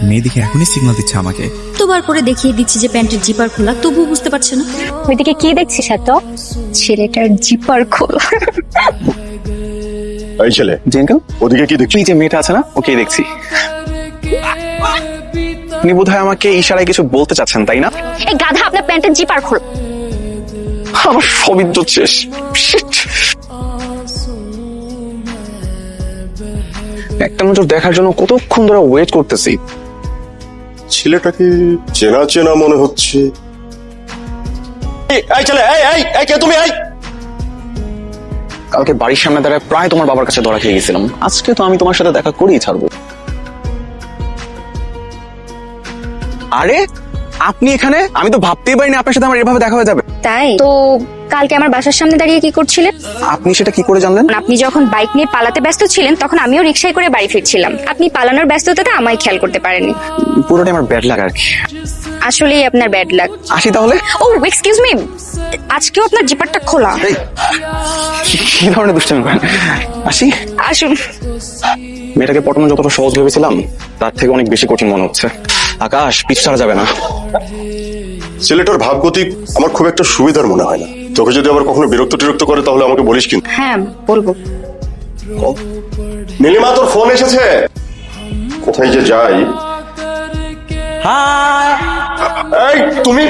মেয়ে দেখে এখনই সিগন্যাল দিচ্ছে আমাকে। দুবার করে দেখিয়ে দিচ্ছি যে প্যান্টের জিপার খোলা, তবুও বুঝতে পারছে না। ওইদিকে কি দেখছিস এত? ছেলেটার জিপার খোলা। এই ছেলে, জি আঙ্কেল। ওদিকে কি দেখছিস? এই যে মেয়েটা আছে না, ওকে দেখছি। আপনি বোধহয় আমাকে ইশারায় কিছু বলতে চাচ্ছেন, তাই না? এই গাধা, আপনার প্যান্টের জিপার খোলা। আমার সব ইজ্জত শেষ। Shit! একটা নজর দেখার জন্য কতক্ষণ ধরে ওয়েট করতেছি। ছেলেটাকে চেনা চেনা মনে হচ্ছে। এই ছেলে, এই কে তুমি? কালকে বাড়ির সামনে দাঁড়ায় প্রায় তোমার বাবার কাছে ধরা খেয়ে গেছিলাম। আজকে তো আমি তোমার সাথে দেখা করেই ছাড়বো। আরে আপনি এখানে? আমি তো ভাবতেই পারিনি আপনার সাথে আমার এভাবে দেখা হয়ে যাবে। তাই তো কালকে আমার বাসার সামনে দাঁড়িয়ে কি করছিলেন? আপনি সেটা কি করে জানলেন? আপনি যখন বাইক নিয়ে পালাতে ব্যস্ত ছিলেন তখন আমিও রিকশায় করে বাড়ি ফিরছিলাম। আপনি পালানোর ব্যস্ততাতে আমায় খেয়াল করতে পারেননি। পুরোটাই আমার ব্যাড লাগ আর কি। আসলেই আপনার ব্যাড লাক। আসি তাহলে। ও এক্সকিউজ মি, আজকেও আপনার জিপারটা খোলা। কি ধরনের দুষ্টামি করেন? আসি। আসুন। মেয়েটাকে পটানো যতটা সহজ ভেবেছিলাম তার থেকে অনেক বেশি কঠিন মনে হচ্ছে। আকাশ, পিছু ছাড়া যাবে না। ছেলেটার ভাবগতি আমার খুব একটা সুবিধার মনে হয় না। তোকে যদি আবার কখনো বিরক্ত করে তাহলে আমাকে বলিস কিন্তু। হ্যাঁ বলবো। নীলিমা, তোর ফোন এসেছে। কোথায় যে যাই। এই তুমি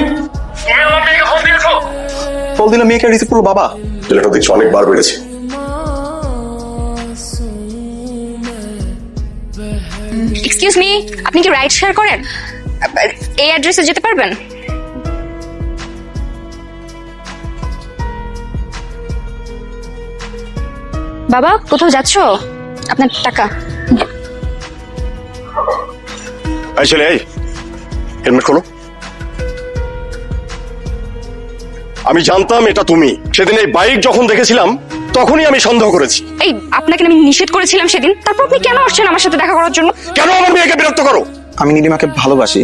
কল দিলে মেয়েকে রিসিভ করলো বাবা। ছেলেটা দেখছি অনেকবার বেড়েছে। এক্সকিউজ মি, আপনি কি রাইড শেয়ার করেন? এই অ্যাড্রেসে যেতে পারবেন? বাবা কোথাও যাচ্ছো? আপনার টাকা। এই ছেলে, এই হেলমেট খোলো। আমি জানতাম এটা তুমি। সেদিন এই বাইক যখন দেখেছিলাম তখনই আমি সন্দেহ করেছি। এই আপনাকে আমি নিষেধ করেছিলাম সেদিন, তারপর আপনি কেন আসছেন আমার সাথে দেখা করার জন্য? কেন আমার মেয়েকে বিরক্ত করো? আমি নীলিমাকে ভালোবাসি।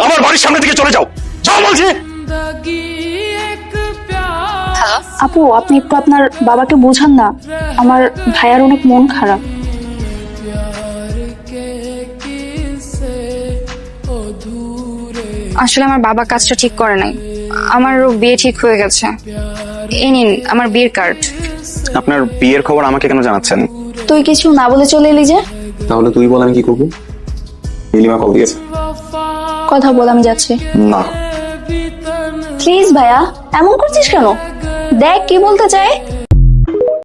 আমার বাড়ির সামনে থেকে চলে যাও, যাও বলছি। আপু, আপনি একটু আপনার বাবাকে বোঝান না, আমার ভাইয়ার অনেক মন খারাপ। আসলে আমার বাবা কাজটা ঠিক করে নাই। আমারও বিয়ে ঠিক হয়ে গেছে। এই নিন আমার বিয়ের কার্ড। আপনার বিয়ের খবর আমাকে কেন জানাচ্ছেন? তুই কিছু না বলে চলে এলি যে? তাহলে তুই বল, আমি কি করবো? নীলিমা কল দিয়েছে। কথা বল, আমি যাচ্ছি। না প্লিজ ভাইয়া, এমন করছিস কেন? দেখ কি বলতে চাই।